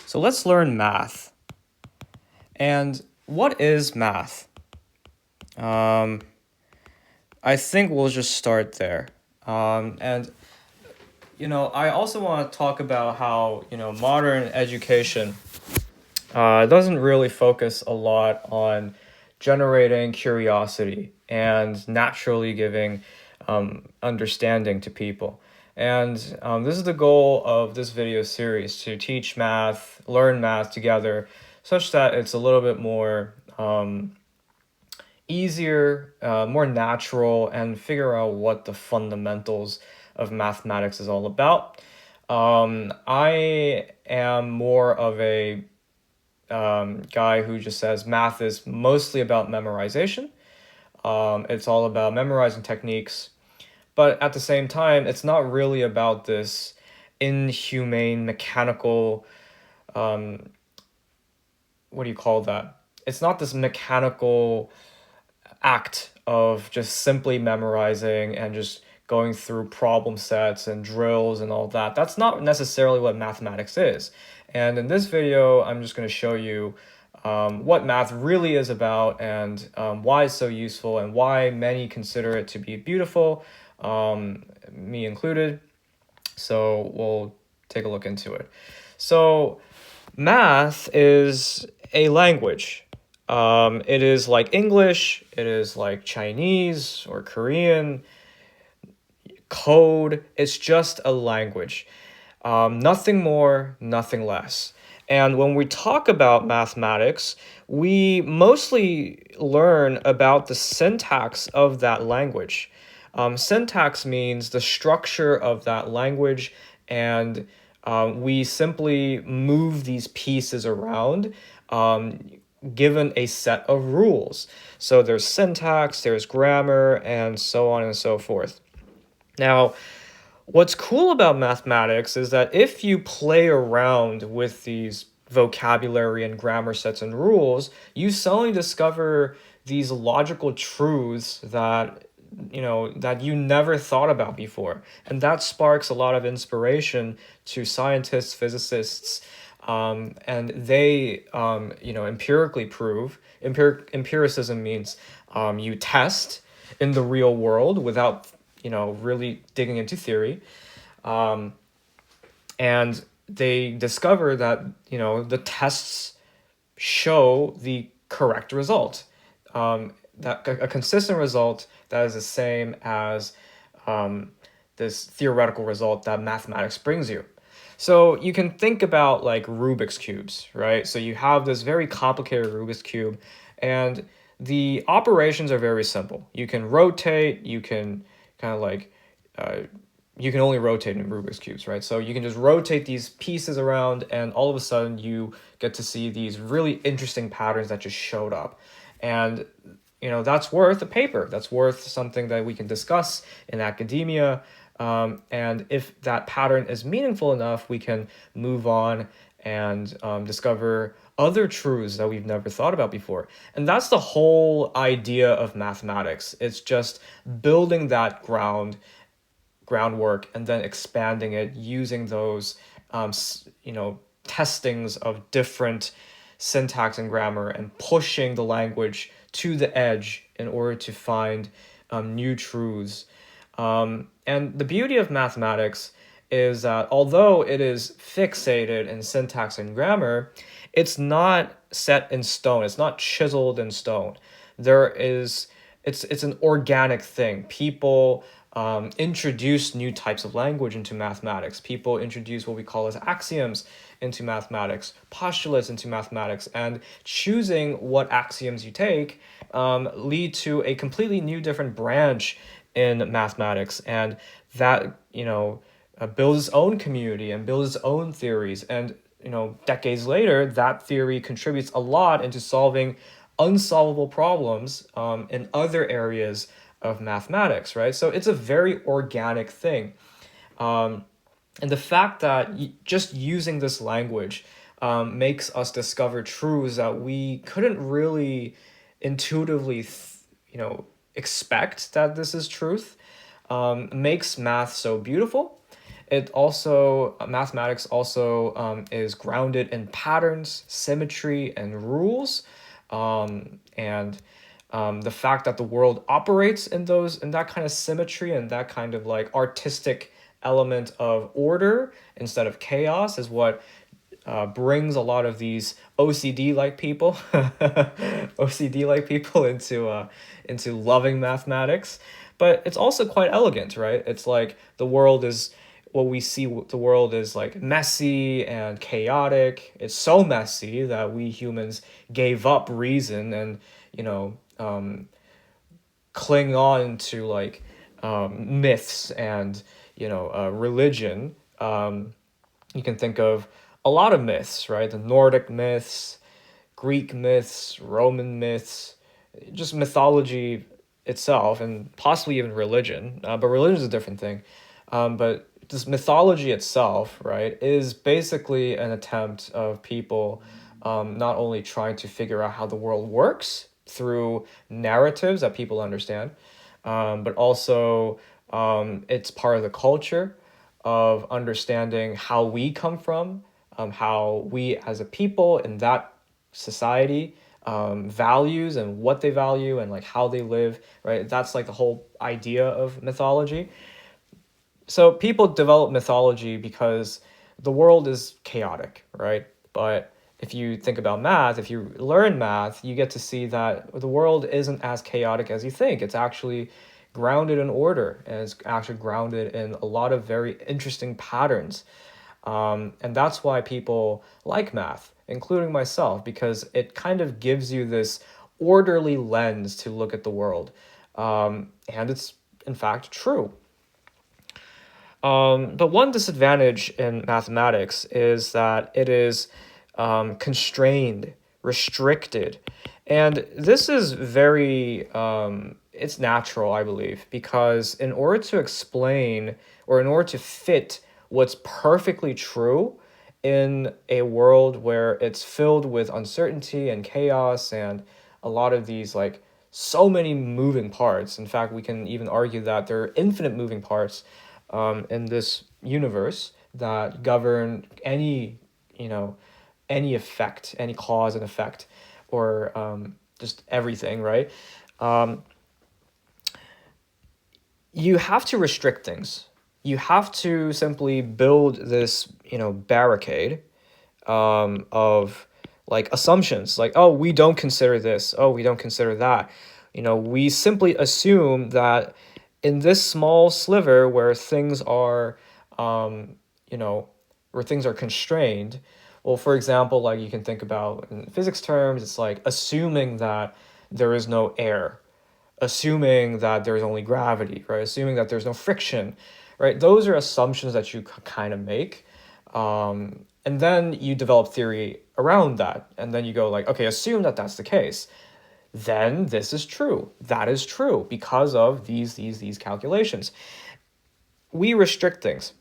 So let's learn math. And what is math? Um, I think we'll just start there. I also want to talk about how, modern education doesn't really focus a lot on generating curiosity and naturally giving understanding to people. And this is the goal of this video series, to teach math, learn math together, such that it's a little bit more easier, more natural, and figure out what the fundamentals of mathematics is all about. I am more of a guy who just says math is mostly about memorization. It's all about memorizing techniques, but at the same time, it's not really about this inhumane, mechanical, what do you call that? It's not this mechanical act of just simply memorizing and just going through problem sets and drills and all that. That's not necessarily what mathematics is. And in this video, I'm just going to show you what math really is about, and why it's so useful, and why many consider it to be beautiful, me included. So we'll take a look into it. So math is a language. It is like English, it is like Chinese or Korean, code. It's just a language. Nothing more, nothing less. And when we talk about mathematics, we mostly learn about the syntax of that language. Syntax means the structure of that language, and we simply move these pieces around given a set of rules. So there's syntax, there's grammar, and so on and so forth. Now, what's cool about mathematics is that if you play around with these vocabulary and grammar sets and rules, you suddenly discover these logical truths that you never thought about before. And that sparks a lot of inspiration to scientists, physicists, and they empirically prove. Empiricism means you test in the real world without really digging into theory, and they discover that the tests show the correct result, that a consistent result that is the same as this theoretical result that mathematics brings you. So you can think about like Rubik's cubes, right? So you have this very complicated Rubik's cube, and the operations are very simple. You can rotate, you can kind of like uh, you can only rotate in Rubik's cubes, right? So you can just rotate these pieces around, and all of a sudden you get to see these really interesting patterns that just showed up. And that's worth a paper. That's worth something that we can discuss in academia. And if that pattern is meaningful enough, we can move on and discover other truths that we've never thought about before. And that's the whole idea of mathematics. It's just building that groundwork and then expanding it using those testings of different syntax and grammar, and pushing the language to the edge in order to find new truths. And the beauty of mathematics is that although it is fixated in syntax and grammar, it's not set in stone. It's not chiseled in stone. It's an organic thing. People introduce new types of language into mathematics. People introduce what we call as axioms into mathematics, postulates into mathematics, and choosing what axioms you take lead to a completely new, different branch in mathematics, and that builds its own community and builds its own theories. And decades later, that theory contributes a lot into solving unsolvable problems in other areas of mathematics, right? So it's a very organic thing. And the fact that just using this language makes us discover truths that we couldn't really intuitively, expect that this is truth, makes math so beautiful. Mathematics also is grounded in patterns, symmetry, and rules, and the fact that the world operates in that kind of symmetry and that kind of like artistic element of order instead of chaos is what brings a lot of these OCD like people, OCD like people into loving mathematics. But it's also quite elegant, right? It's like the world is what we see. The world is like messy and chaotic. It's so messy that we humans gave up reason and you know cling on to like myths and religion. You can think of a lot of myths, right? The Nordic myths, Greek myths, Roman myths, just mythology itself, and possibly even religion. But religion is a different thing. But this mythology itself, right, is basically an attempt of people not only trying to figure out how the world works through narratives that people understand, but also it's part of the culture of understanding how we come from, how we as a people in that society values and what they value and like how they live, right? That's like the whole idea of mythology. So people develop mythology because the world is chaotic, right? But if you think about math, if you learn math, you get to see that the world isn't as chaotic as you think. It's actually grounded in order and it's actually grounded in a lot of very interesting patterns. And that's why people like math, including myself, because it kind of gives you this orderly lens to look at the world. And it's, in fact, true. But one disadvantage in mathematics is that it is constrained, restricted. And this is very, it's natural, I believe, because in order to explain or in order to fit what's perfectly true in a world where it's filled with uncertainty and chaos and a lot of these like so many moving parts. In fact, we can even argue that there are infinite moving parts in this universe that govern you know, any effect, any cause and effect, or just everything, right? Um, you have to restrict things. You have to simply build this, barricade of like assumptions, like, oh, we don't consider this, oh, we don't consider that. We simply assume that in this small sliver where things are, um, you know, where things are constrained. Well, for example, like you can think about in physics terms, it's like assuming that there is no air, assuming that there's only gravity, right? Assuming that there's no friction, right? Those are assumptions that you kind of make. And then you develop theory around that. And then you go like, okay, assume that that's the case. Then this is true. That is true because of these calculations. We restrict things.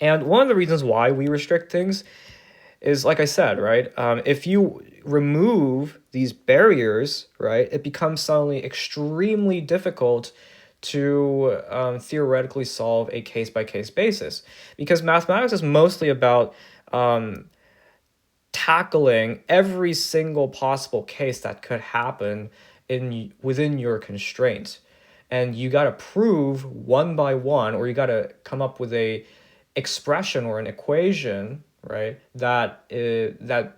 And one of the reasons why we restrict things is, like I said, right? If you remove these barriers, right, it becomes suddenly extremely difficult to theoretically solve a case by case basis because mathematics is mostly about tackling every single possible case that could happen within your constraints. And you got to prove one by one, or you got to come up with a expression or an equation, right, that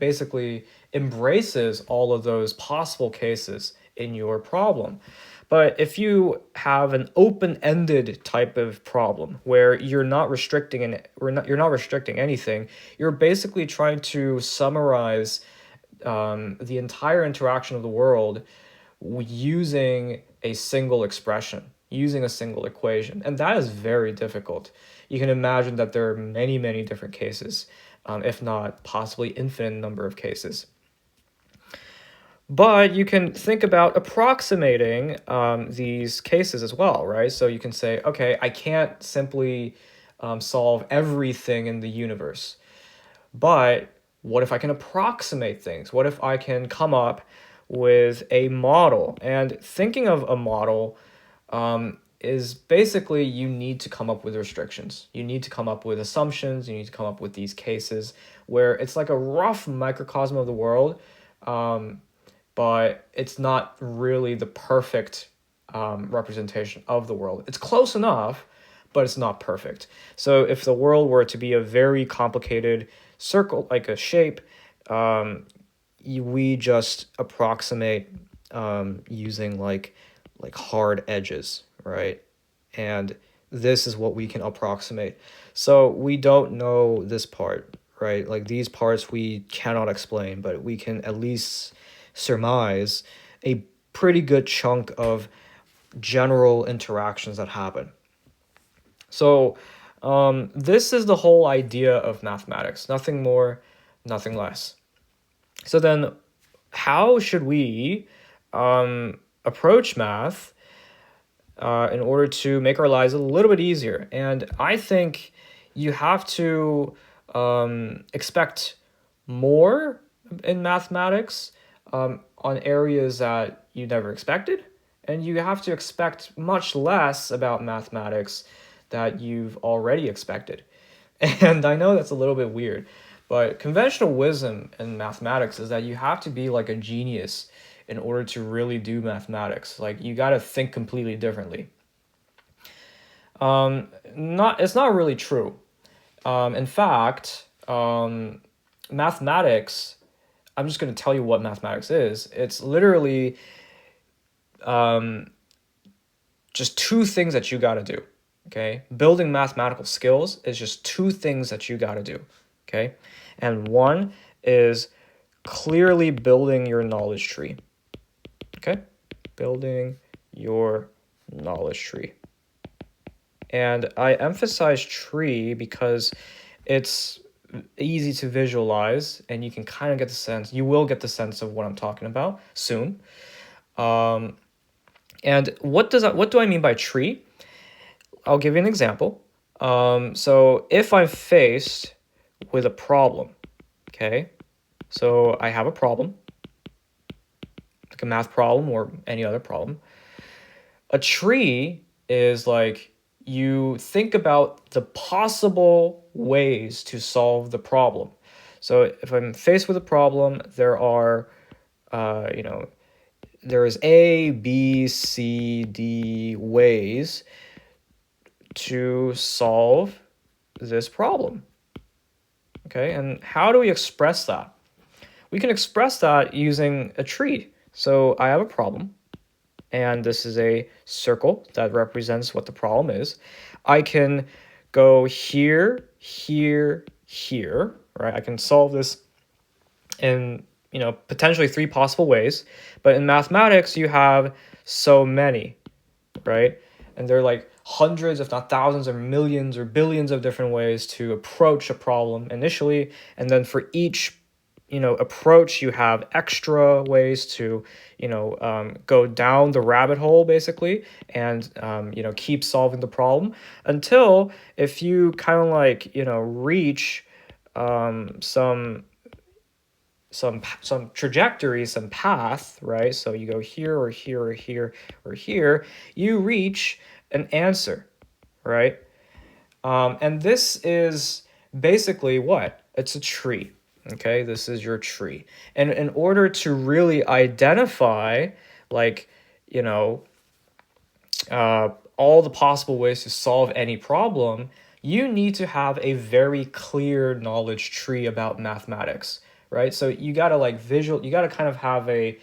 basically embraces all of those possible cases in your problem. But if you have an open-ended type of problem where you're not restricting anything, you're basically trying to summarize the entire interaction of the world using a single expression, using a single equation, and that is very difficult. You can imagine that there are many, many different cases, if not possibly infinite number of cases. But you can think about approximating these cases as well, right? So you can say, okay, I can't simply solve everything in the universe, but what if I can approximate things? What if I can come up with a model? And thinking of a model is basically you need to come up with restrictions. You need to come up with assumptions. You need to come up with these cases where it's like a rough microcosm of the world, but it's not really the perfect representation of the world. It's close enough, but it's not perfect. So if the world were to be a very complicated circle, like a shape, we just approximate using like hard edges, right? And this is what we can approximate. So we don't know this part, right? Like these parts we cannot explain, but we can at least surmise a pretty good chunk of general interactions that happen. So this is the whole idea of mathematics. Nothing more, nothing less. So then how should we approach math in order to make our lives a little bit easier? And I think you have to expect more in mathematics on areas that you never expected, and you have to expect much less about mathematics that you've already expected. And I know that's a little bit weird, but conventional wisdom in mathematics is that you have to be like a genius in order to really do mathematics. Like you got to think completely differently. It's not really true. In fact, mathematics, I'm just going to tell you what mathematics is. It's literally just two things that you got to do. Okay, building mathematical skills is just two things that you got to do. Okay, and one is clearly building your knowledge tree. Okay, building your knowledge tree. And I emphasize tree because it's easy to visualize, and you can kind of get the sense, you will get the sense of what I'm talking about soon. And what do I mean by tree? I'll give you an example. So if I'm faced with a problem, okay, so I have a problem, like a math problem or any other problem. A tree is like you think about the possible ways to solve the problem. So if I'm faced with a problem, there are, there is A, B, C, D ways to solve this problem. Okay, and how do we express that? We can express that using a tree. So I have a problem, and this is a circle that represents what the problem is. I can go here, here, here, right? I can solve this in, potentially three possible ways. But in mathematics, you have so many, right? And they're like hundreds, if not thousands or millions or billions of different ways to approach a problem initially. And then for each, approach, you have extra ways to, go down the rabbit hole basically and, keep solving the problem until if you kind of like, reach some trajectory, some path, right? So you go here or here or here or here, you reach an answer, right? And this is basically what? It's a tree, okay? This is your tree. And in order to really identify, like, all the possible ways to solve any problem, you need to have a very clear knowledge tree about mathematics, right? So you gotta you gotta kind of have a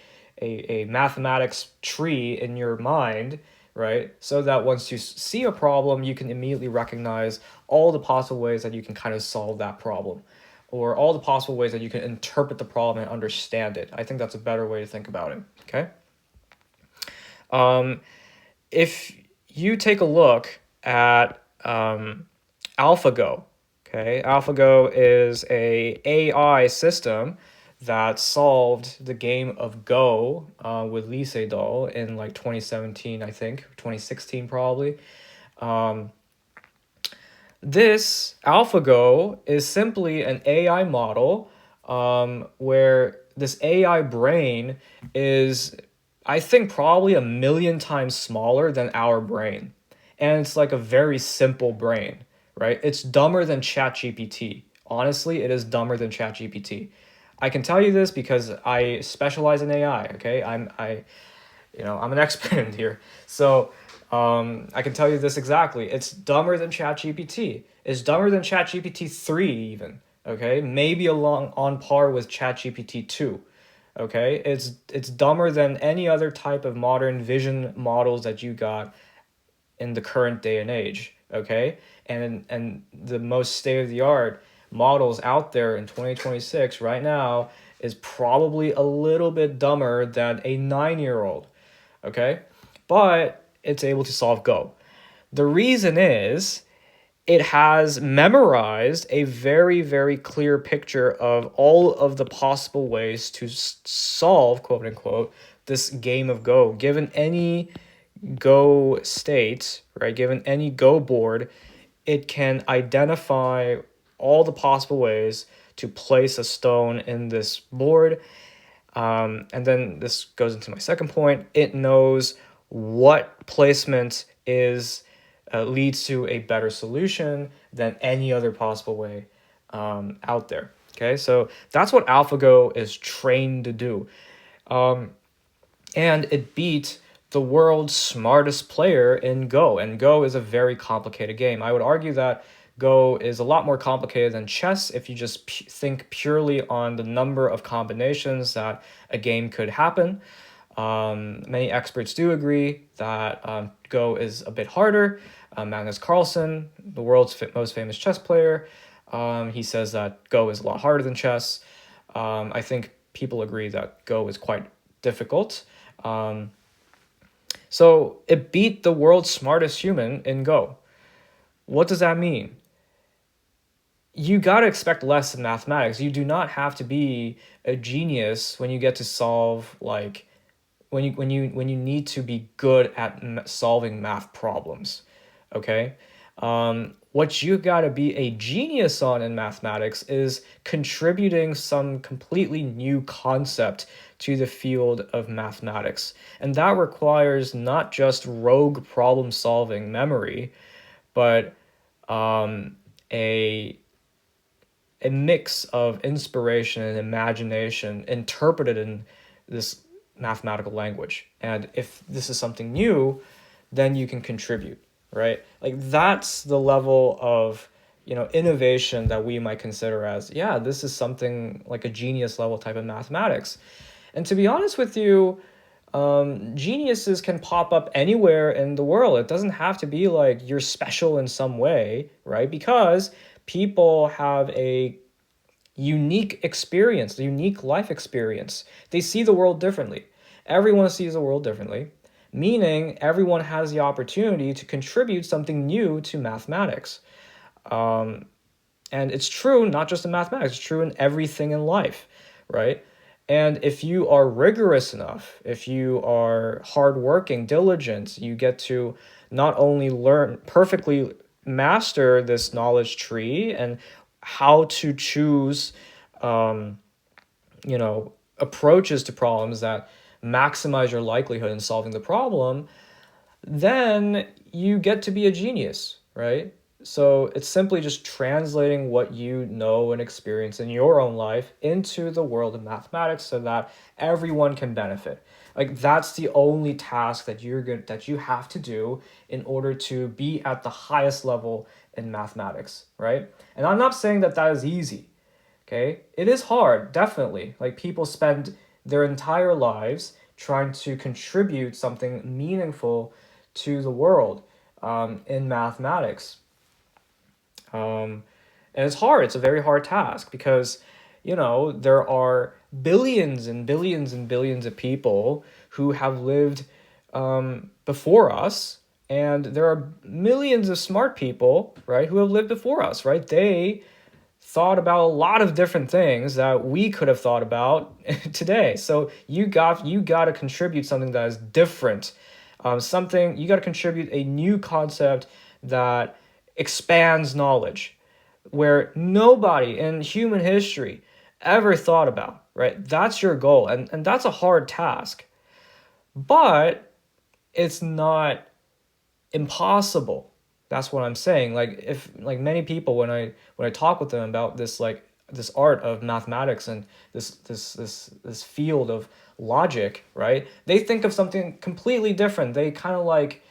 mathematics tree in your mind, right? So that once you see a problem, you can immediately recognize all the possible ways that you can kind of solve that problem, or all the possible ways that you can interpret the problem and understand it. I think that's a better way to think about it, okay? If you take a look at AlphaGo, okay? AlphaGo is a AI system that solved the game of Go with Lee Sedol in like 2017, I think, 2016 probably. This AlphaGo is simply an AI model where this AI brain is, I think, probably 1 million times smaller than our brain. and it's like a very simple brain, right? It's dumber than ChatGPT. Honestly, it is dumber than ChatGPT. I can tell you this because I specialize in AI. Okay, I'm an expert in here. So I can tell you this exactly. It's dumber than ChatGPT. It's dumber than ChatGPT 3 even. Okay, maybe along on par with ChatGPT 2. Okay, it's dumber than any other type of modern vision models that you got in the current day and age. Okay, and the most state of the art models out there in 2026 right now is probably a little bit dumber than a 9-year-old. Okay, but it's able to solve Go. The reason is it has memorized a very, very clear picture of all of the possible ways to solve, quote unquote, this game of Go. Given any Go state, right, given any Go board, it can identify all the possible ways to place a stone in this board. And then this goes into my second point. It knows what placement is leads to a better solution than any other possible way out there. Okay, so that's what AlphaGo is trained to do. And it beat the world's smartest player in Go. And Go is a very complicated game. I would argue that Go is a lot more complicated than chess if you just think purely on the number of combinations that a game could happen. Many experts do agree that Go is a bit harder. Magnus Carlsen, the world's most famous chess player, he says that Go is a lot harder than chess. I think people agree that Go is quite difficult. So it beat the world's smartest human in Go. What does that mean? You got to expect less in mathematics. You do not have to be a genius when you get to solve like when you need to be good at solving math problems. Okay? What you got to be a genius on in mathematics is contributing some completely new concept to the field of mathematics. And that requires not just rogue problem solving memory, but a mix of inspiration and imagination interpreted in this mathematical language. And if this is something new, then you can contribute, right? Like that's the level of innovation that we might consider as, yeah, this is something like a genius level type of mathematics. And to be honest with you, geniuses can pop up anywhere in the world. It doesn't have to be like you're special in some way, right? Because people have a unique experience, a unique life experience. They see the world differently. Everyone sees the world differently, meaning everyone has the opportunity to contribute something new to mathematics. And it's true, not just in mathematics, it's true in everything in life, right? And if you are rigorous enough, if you are hardworking, diligent, you get to not only learn, perfectly master this knowledge tree and how to choose, approaches to problems that maximize your likelihood in solving the problem, then you get to be a genius, right? So it's simply just translating what you know and experience in your own life into the world of mathematics so that everyone can benefit. Like that's the only task that you have to do in order to be at the highest level in mathematics, right? And I'm not saying that that is easy. Okay? It is hard, definitely. Like people spend their entire lives trying to contribute something meaningful to the world in mathematics. And it's hard. It's a very hard task because, there are billions and billions and billions of people who have lived before us. And there are millions of smart people, right, who have lived before us, right? They thought about a lot of different things that we could have thought about today. So you got to contribute something that is different. Something you got to contribute a new concept that expands knowledge where nobody in human history ever thought about, right? That's your goal. And that's a hard task. But it's not impossible. That's what I'm saying. Like if like many people when I talk with them about this like this art of mathematics and this field of logic, right? They think of something completely different. They kind of like,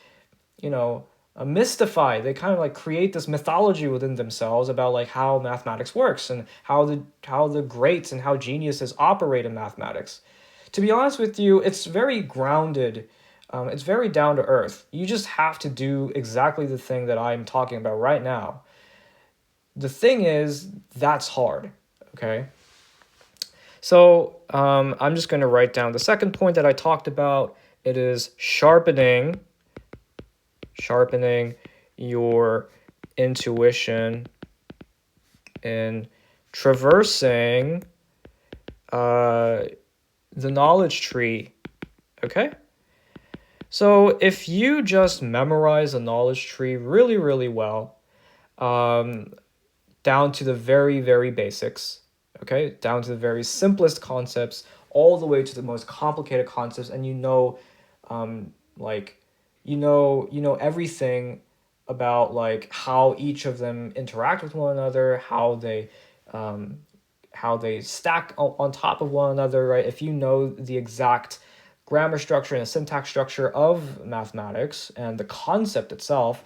you know, mystify. They kind of like create this mythology within themselves about like how mathematics works and how the greats and how geniuses operate in mathematics. To be honest with you, it's very grounded. It's very down to earth. You just have to do exactly the thing that I'm talking about right now. The thing is, that's hard. Okay. So I'm just going to write down the second point that I talked about. It is sharpening your intuition in traversing uh, the knowledge tree. Okay? So if you just memorize the knowledge tree really, really well, um, down to the very, very basics, okay, down to the very simplest concepts, all the way to the most complicated concepts, and like, you know everything about like how each of them interact with one another, um, how they stack on top of one another, right? If you know the exact grammar structure and the syntax structure of mathematics and the concept itself,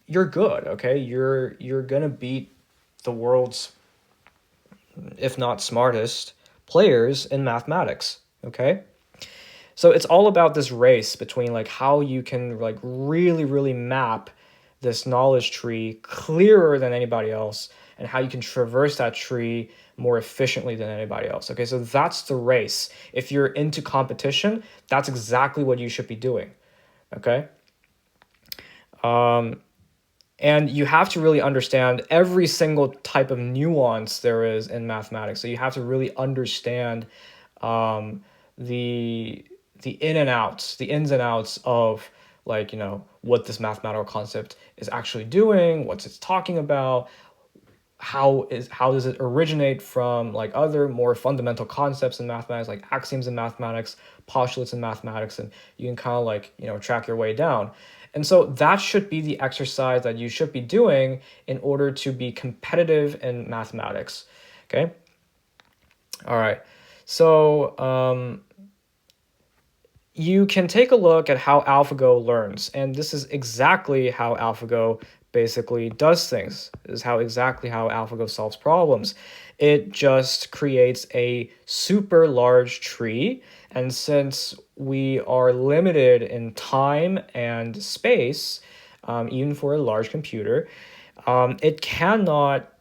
you're good, okay? You're gonna beat the world's, if not smartest, players in mathematics, okay? So it's all about this race between like how you can like really, really map this knowledge tree clearer than anybody else and how you can traverse that tree more efficiently than anybody else. Okay, so that's the race. If you're into competition, that's exactly what you should be doing. Okay. And you have to really understand every single type of nuance there is in mathematics. So you have to really understand um, the the ins and outs of like, you know, what this mathematical concept is actually doing, what's it's talking about, how does it originate from like other more fundamental concepts in mathematics, like axioms in mathematics, postulates in mathematics, and you can kind of like, you know, track your way down. And so that should be the exercise that you should be doing in order to be competitive in mathematics. Okay. All right. So you can take a look at how AlphaGo learns, and this is exactly how AlphaGo basically does things. This is how exactly how AlphaGo solves problems. It just creates a super large tree, and since we are limited in time and space, even for a large computer, it cannot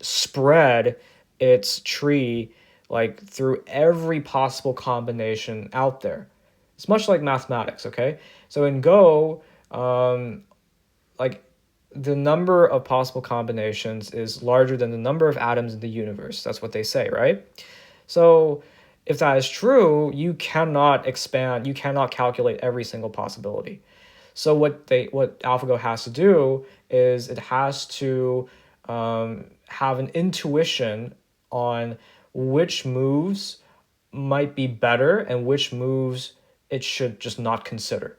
spread its tree like through every possible combination out there. It's much like mathematics, okay? So in Go, like the number of possible combinations is larger than the number of atoms in the universe. That's what they say, right? So if that is true, you cannot expand, you cannot calculate every single possibility. So what AlphaGo has to do is it has to have an intuition on which moves might be better and which moves it should just not consider.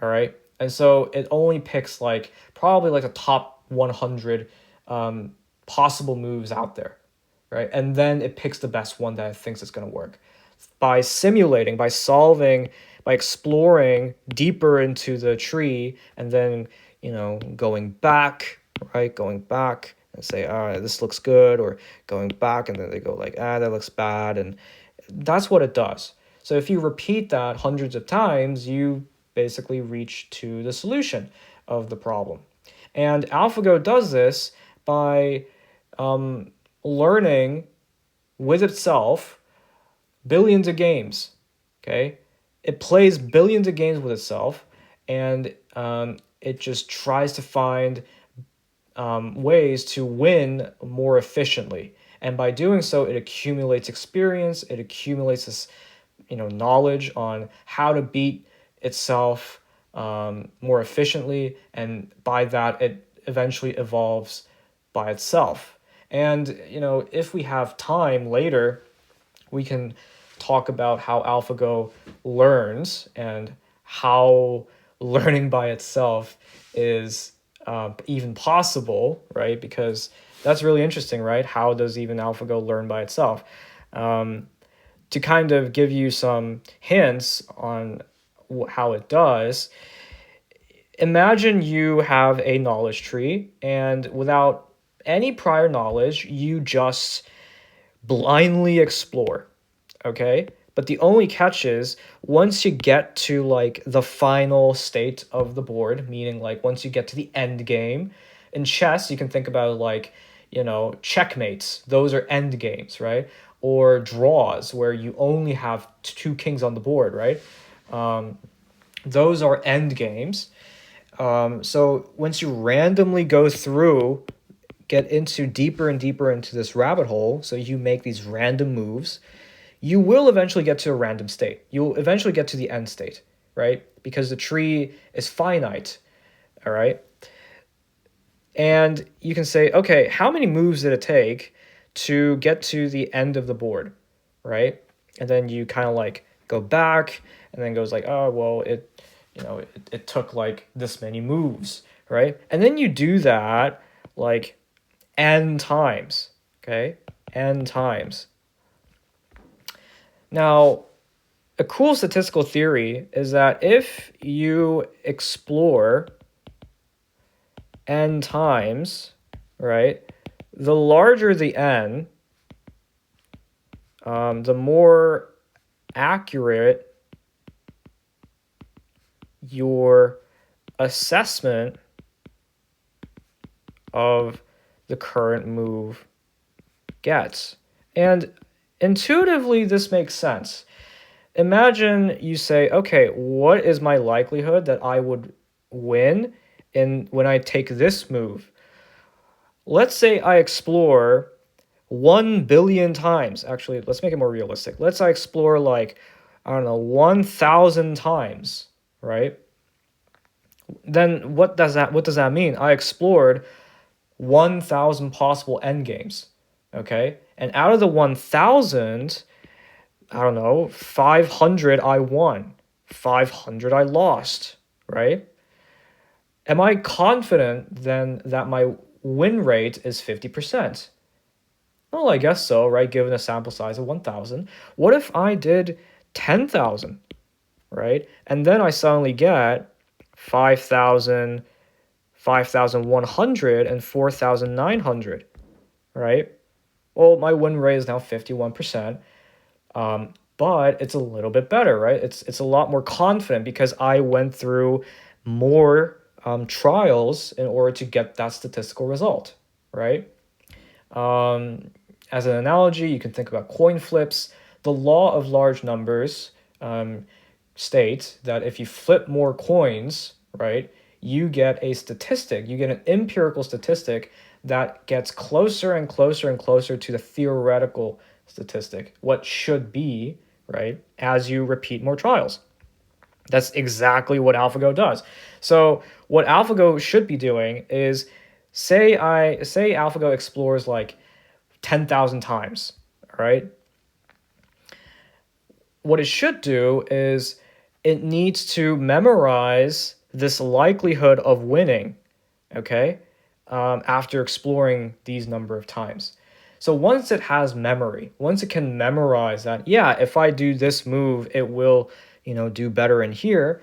All right. And so it only picks like probably like the top 100 possible moves out there. Right. And then it picks the best one that it thinks is going to work. By simulating, by solving, by exploring deeper into the tree and then, you know, going back, right? Going back and say, all right, this looks good, or going back and then they go like, that looks bad. And that's what it does. So if you repeat that hundreds of times, you basically reach to the solution of the problem. And AlphaGo does this by learning with itself billions of games. Okay, it plays billions of games with itself, and it just tries to find ways to win more efficiently. And by doing so, it accumulates experience. It accumulates this, you know, knowledge on how to beat itself more efficiently, and by that, it eventually evolves by itself. And you know, if we have time later, we can talk about how AlphaGo learns and how learning by itself is even possible, right? Because that's really interesting, right? How does even AlphaGo learn by itself? To kind of give you some hints on how it does, imagine you have a knowledge tree, and without any prior knowledge, you just blindly explore, okay? But the only catch is once you get to like the final state of the board, meaning like once you get to the end game, in chess, you can think about it like, checkmates. Those are end games, right? Or draws where you only have two kings on the board, right? Those are end games. So once you randomly go through, get into deeper and deeper into this rabbit hole, so you make these random moves, you will eventually get to a random state. You'll eventually get to the end state, right? Because the tree is finite, all right? And you can say, okay, how many moves did it take to get to the end of the board, right? And then you kind of like go back and then goes like, oh, well, it took like this many moves, right? And then you do that like n times, okay? N times. Now, a cool statistical theory is that if you explore n times, right, the larger the n, the more accurate your assessment of the current move gets. And intuitively, this makes sense. Imagine you say, okay, what is my likelihood that I would win when I take this move? Let's say I explore 1 billion times. Actually, let's make it more realistic. Let's say I explore like, I don't know, 1,000 times, right? Then what does that mean? I explored 1,000 possible endgames, okay? And out of the 1,000, I don't know, 500 I won, 500 I lost, right? Am I confident then that my win rate is 50%? Well, I guess so, right? Given a sample size of 1,000. What if I did 10,000, right? And then I suddenly get 5,000, 5,100, and 4,900, right? Well, my win rate is now 51%. But it's a little bit better, right? It's a lot more confident because I went through more trials in order to get that statistical result, right? As an analogy, you can think about coin flips. The law of large numbers states that if you flip more coins, right, you get a statistic, you get an empirical statistic that gets closer and closer and closer to the theoretical statistic, what should be, right, as you repeat more trials. That's exactly what AlphaGo does. So what AlphaGo should be doing is say AlphaGo explores like 10,000 times, right? What it should do is it needs to memorize this likelihood of winning, okay, after exploring these number of times. So once it has memory, once it can memorize that, yeah, if I do this move, it will, do better in here,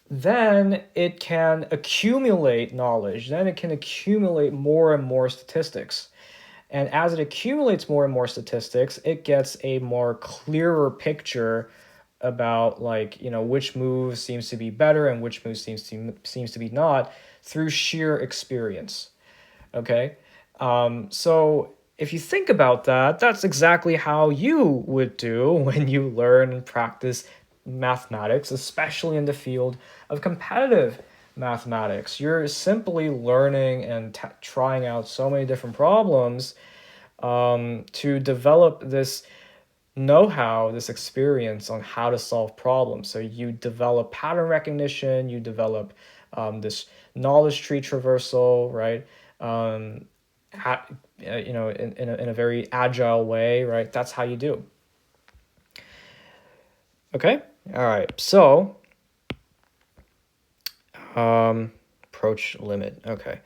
then it can accumulate knowledge. Then it can accumulate more and more statistics. And as it accumulates more and more statistics, it gets a more clearer picture about which move seems to be better and which move seems to be not through sheer experience. Okay, so if you think about that, that's exactly how you would do when you learn and practice mathematics, especially in the field of competitive mathematics. You're simply learning and trying out so many different problems to develop this know-how, this experience on how to solve problems. So you develop pattern recognition, you develop this knowledge tree traversal, right? In a very agile way, right? That's how you do. Okay, all right. So Approach limit. Okay.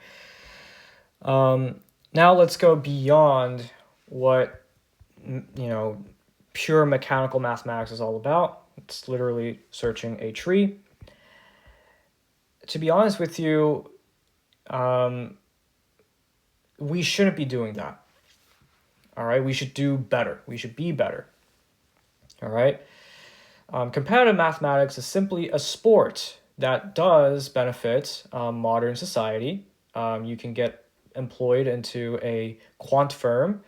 Now let's go beyond what pure mechanical mathematics is all about. It's literally searching a tree. To be honest with you, we shouldn't be doing that. All right, we should do better. We should be better. All right. Competitive mathematics is simply a sport that does benefit modern society. You can get employed into a quant firm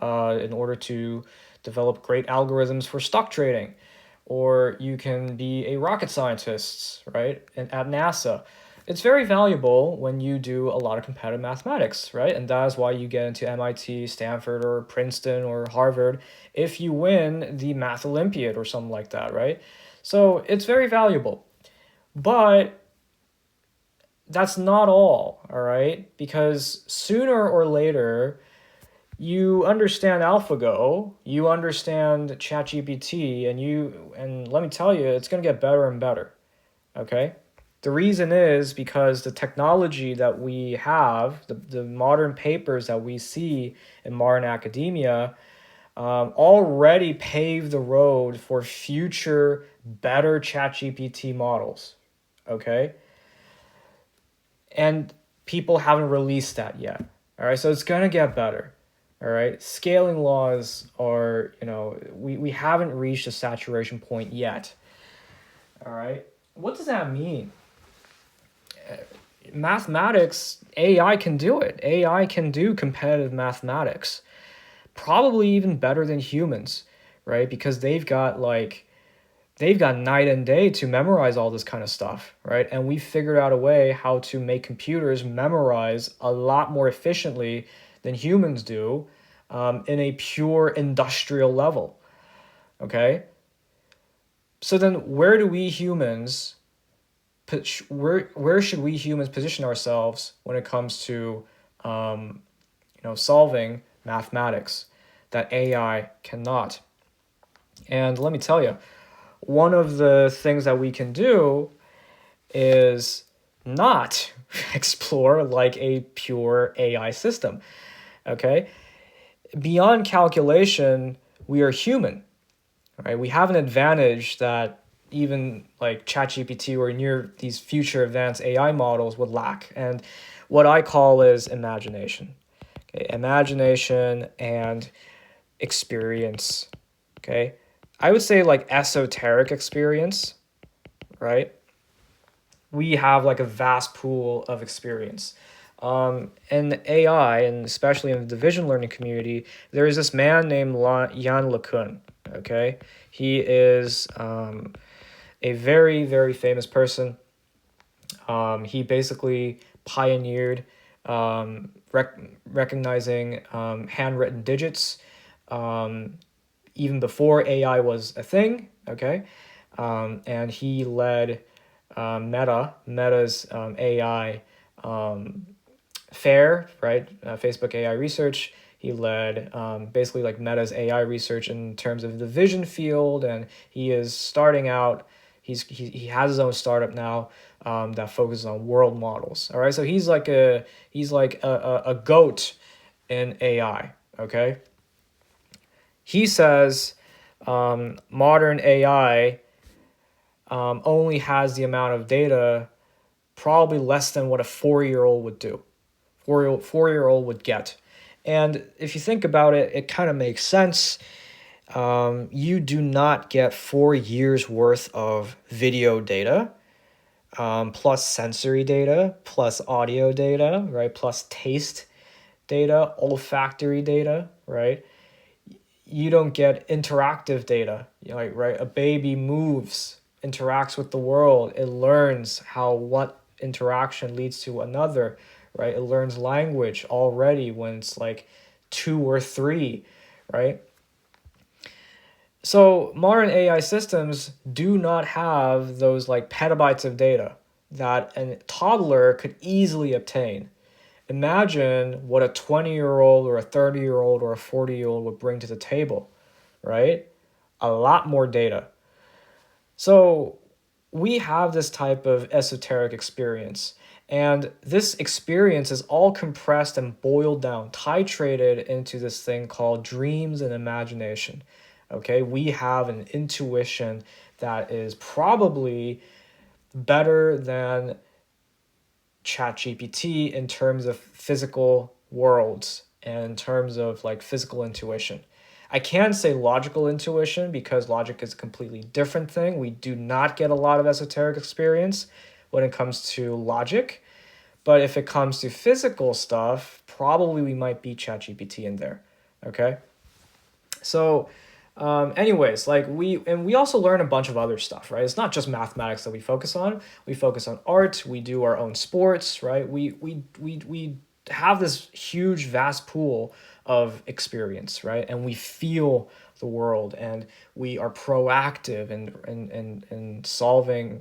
in order to develop great algorithms for stock trading, or you can be a rocket scientist, right, at NASA. It's very valuable when you do a lot of competitive mathematics, right? And that is why you get into MIT, Stanford, or Princeton, or Harvard if you win the Math Olympiad or something like that, right? So it's very valuable. But that's not all right? Because sooner or later, you understand AlphaGo, you understand ChatGPT, and let me tell you, it's going to get better and better, okay? The reason is because the technology that we have, the modern papers that we see in modern academia, already pave the road for future better ChatGPT models, okay? And people haven't released that yet, all right? So it's going to get better, all right? Scaling laws are, we haven't reached a saturation point yet, all right? What does that mean? Mathematics, AI can do it. AI can do competitive mathematics, probably even better than humans, right? Because they've got night and day to memorize all this kind of stuff, right? And we figured out a way how to make computers memorize a lot more efficiently than humans do in a pure industrial level, okay? So then where should we humans position ourselves when it comes to solving mathematics that AI cannot? And let me tell you, one of the things that we can do is not explore like a pure AI system, okay? Beyond calculation, we are human, right? We have an advantage that even like ChatGPT or near these future advanced AI models would lack. And what I call is imagination. Okay? Imagination and experience, okay? I would say like esoteric experience, right? We have like a vast pool of experience. In AI, and especially in the division learning community, there is this man named Yann LeCun, okay? He is a very, very famous person. He basically pioneered recognizing handwritten digits even before AI was a thing, okay? And he led Meta's AI fair, right? Facebook AI research. He led basically like Meta's AI research in terms of the vision field, and he is starting out. He has his own startup now that focuses on world models. All right, so he's like a goat in AI. Okay, he says modern AI only has the amount of data probably less than what a 4-year-old would do. Four-year-old would get. And if you think about it, it kind of makes sense. You do not get 4 years worth of video data, plus sensory data, plus audio data, right? Plus taste data, olfactory data, right? You don't get interactive data, right? A baby moves, interacts with the world. It learns how what interaction leads to another, right? It learns language already when it's like 2 or 3, right? So modern AI systems do not have those like petabytes of data that a toddler could easily obtain. Imagine what a 20-year-old or a 30-year-old or a 40-year-old would bring to the table, right? A lot more data. So we have this type of esoteric experience. And this experience is all compressed and boiled down, titrated into this thing called dreams and imagination. Okay, we have an intuition that is probably better than ChatGPT in terms of physical worlds and in terms of like physical intuition. I can say logical intuition because logic is a completely different thing. We do not get a lot of esoteric experience when it comes to logic. But if it comes to physical stuff, probably we might beat ChatGPT in there. Okay. So, anyways, like we also learn a bunch of other stuff, right? It's not just mathematics that we focus on. We focus on art. We do our own sports, right? We have this huge, vast pool of experience, right? And we feel the world, and we are proactive in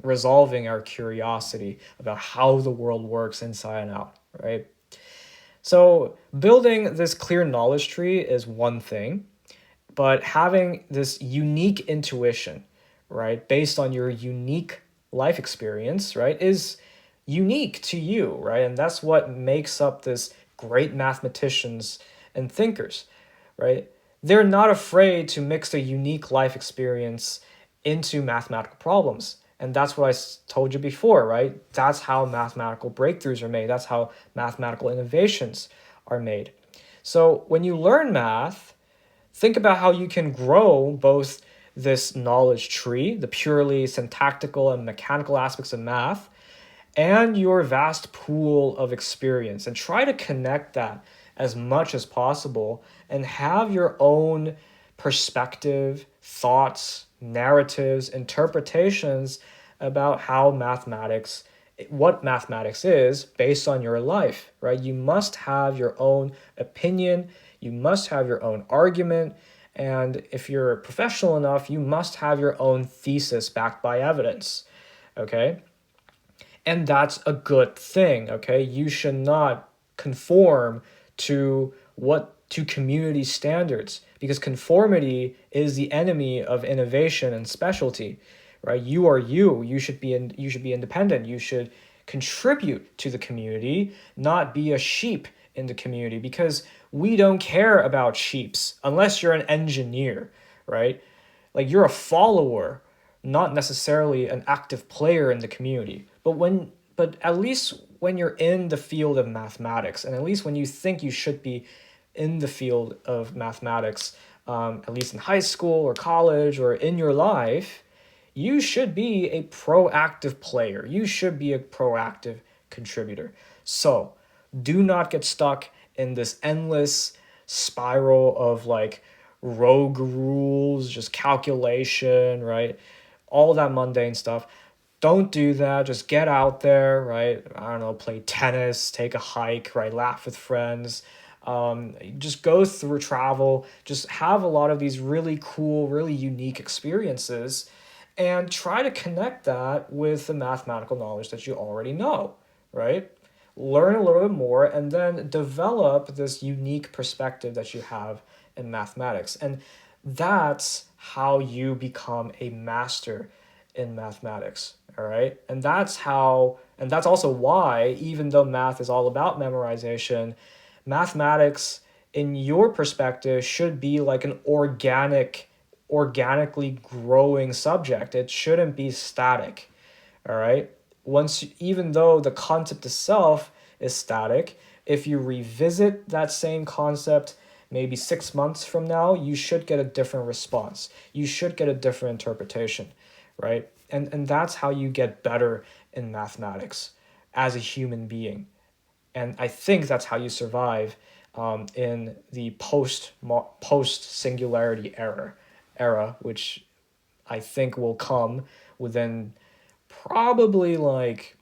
resolving our curiosity about how the world works inside and out, right? So building this clear knowledge tree is one thing, but having this unique intuition, right, based on your unique life experience, right, is unique to you, right? And that's what makes up this great mathematicians and thinkers, right? They're not afraid to mix a unique life experience into mathematical problems. And that's what told you before, right? That's how mathematical breakthroughs are made. That's how mathematical innovations are made. So when you learn math, think about how you can grow both this knowledge tree, the purely syntactical and mechanical aspects of math, and your vast pool of experience, and try to connect that as much as possible and have your own perspective, thoughts, narratives, interpretations about what mathematics is based on your life, right? You must have your own opinion, you must have your own argument, and if you're professional enough, you must have your own thesis backed by evidence, okay? And that's a good thing, okay? You should not conform to community standards, because conformity is the enemy of innovation and specialty, right? You are you. You should be independent. You should contribute to the community, not be a sheep in the community, because we don't care about sheeps unless you're an engineer, right? Like you're a follower, not necessarily an active player in the community. But at least when you're in the field of mathematics, and at least when you think you should be in the field of mathematics, at least in high school or college or in your life, you should be a proactive player. You should be a proactive contributor. So do not get stuck in this endless spiral of like rogue rules, just calculation, right? All that mundane stuff. Don't do that. Just get out there, right? I don't know, play tennis, take a hike, right? Laugh with friends. Just go through travel. Just have a lot of these really cool, really unique experiences, and try to connect that with the mathematical knowledge that you already know, right? Learn a little bit more and then develop this unique perspective that you have in mathematics. And that's how you become a master in mathematics, all right? And that's also why, even though math is all about memorization, mathematics, in your perspective, should be like an organically growing subject. It shouldn't be static, all right? Even though the concept itself is static, if you revisit that same concept maybe 6 months from now, you should get a different response. You should get a different interpretation, right? And that's how you get better in mathematics as a human being. And I think that's how you survive in the post singularity era, which I think will come within probably like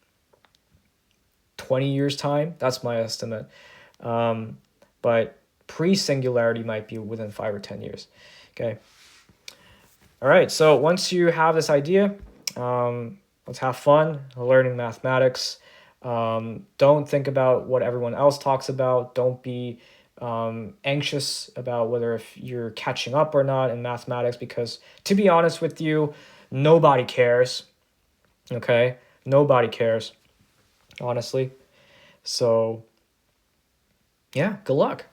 20 years time. That's my estimate. But pre-singularity might be within 5 or 10 years. Okay. All right. So once you have this idea, let's have fun learning mathematics. Don't think about what everyone else talks about. Don't be anxious about whether if you're catching up or not in mathematics, because to be honest with you, nobody cares. Okay? Nobody cares, honestly. So, yeah, good luck.